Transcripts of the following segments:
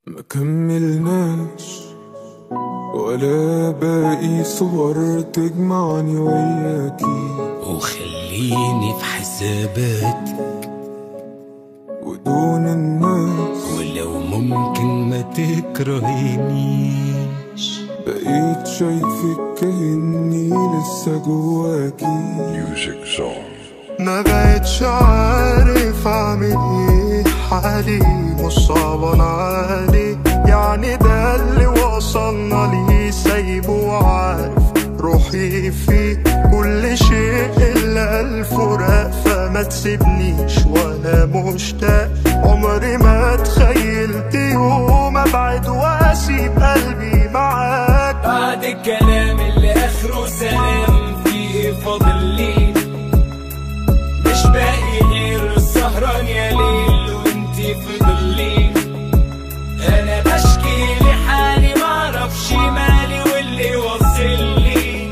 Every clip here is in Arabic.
ما كملناش ولا باقي صور تجمعني وياكي، وخليني في حساباتي ودون الناس، ولو ممكن ما تكرهينيش. بقيت شايفك كأني لسه جواكي. ما بقتش عارف اعمل ايه، حالي مش صعبان علي، يعني ده اللي وصلنا ليه، سايبه وعارف روحي فيه كل شيء الا الفراق، فما تسيبنيش وانا مشتاق، عمري ما تخيلت يوم ابعد واسيب قلبي معاك. بعد الكلام اللي اخره سلام، في ايه فاضل لي؟ مش باقي غير السهران يا ليل وانتي في ضلي. انا بشكي لحالي معرفش مالي، واللي وصلي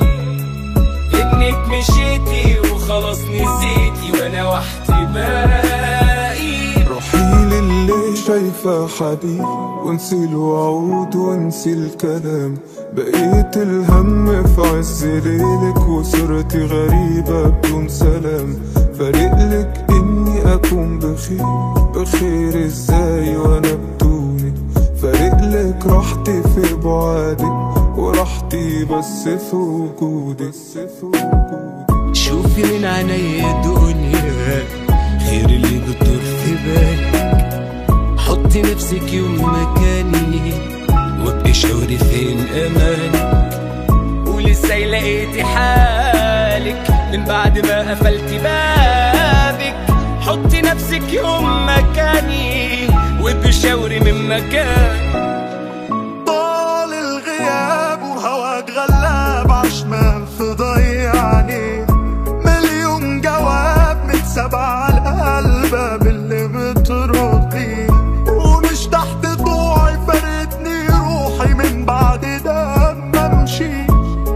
انك مشيتي وخلاص نسيتي، وانا وحدي باقي. روحي للي شايفة حبيب، وانسي الوعود وانسي الكلام، بقيت الهم في عز ليلك، وصرتي غريبة بدون سلام، فارقلك اني اكون بخير، بخير ازاي وانا بدونك، فارقلك راحتي في بعادك، وراحتي بس في وجودك. شوفي من عينيا الدنيا غير اللي بتدور في بالك، حطي نفسك يوم مكاني وابقي شاوري فين امانك، ولسه لقيتي حالك من بعد ما قفلتي بابك. حطي نفسك يوم مكاني وابقي شاوري من مكانك. طال الغياب وهواك غلاب عشمان في ضيعني، مليون جواب متساب على الباب اللي بتردي، ومش تحت ضوعي فارقتني روحي من بعد ده ما امشي،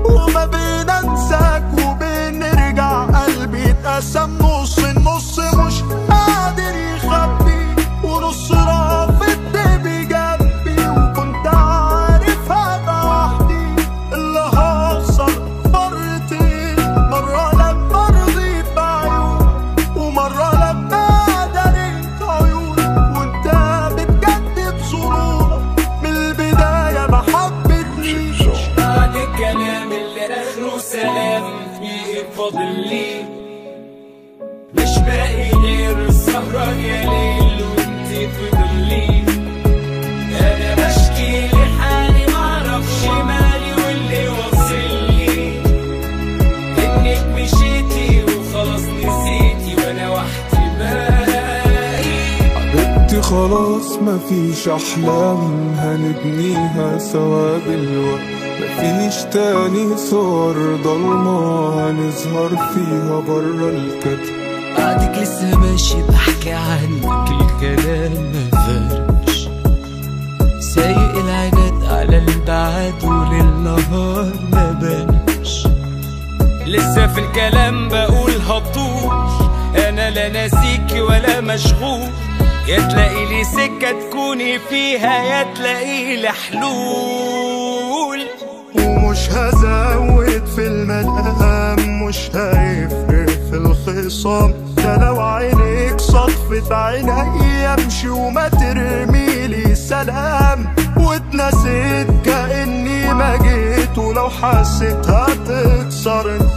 وما بين انساك وبين نرجع قلبي اتقسم نص، النص مش قادر يخبي، ونص رافض بجنبي، وكنت عارف هبقى وحدي، اللي هخسر مرتين، مرة لما رضيت بعيون، ومرة لما دريت عيونك، وانت بتجدد صورك من البداية ما حبتنيش. بعد الكلام اللي اخره سلام، في ايه فاضل لي؟ مش باقي غير السهران يا ليل وانتي في ضلي. انا بشكي لحالي معرفش مالي، واللي وصلي انك مشيتي وخلاص نسيتي، وانا وحدي باقي. حبيبتي خلاص مفيش أحلام هنبنيها سوا بالوقت، مفيش تاني صور ضلمة هنظهر فيها برا الكتب. بعدك لسه ماشي بحكي عنك، الكلام مفرش، سايق العناد على البعاد وللنهار ما بانش، لسه في الكلام بقول هطول، انا لا ناسيكي ولا مشغول، يا تلاقي لي سكة تكوني فيها، يا تلاقي لي حلول. ومش هزود في المنام، مش هيفرق في الخصام، ده لو عينيك صدفت عيني امشي وما ترميلي سلام، واتنسيت كأني ما جيت، ولو حسيت هتكسرني،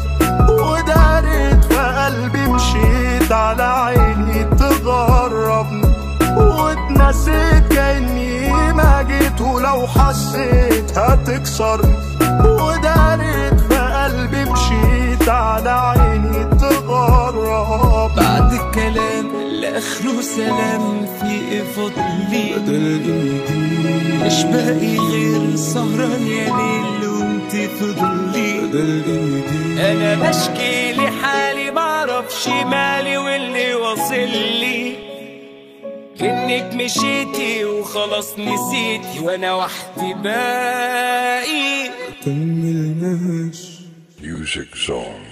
ودارت في قلبي مشيت على عيني تغربني، واتنسيت كأني ما جيت، ولو حسيت هتكسرني، ودارت في قلبي مشيت على عيني تغرب. بعد الكلام اللي اخره سلام، في ايه فاضل لي؟ بدل ايدي مش باقي غير سهران يا ليل وانتي في ضلي. بدل ايدي انا بشكي لحالي معرفش مالي، واللي وصلي انك مشيتي وخلاص نسيتي، وانا وحدي باقي. مكملناش. Music Zone.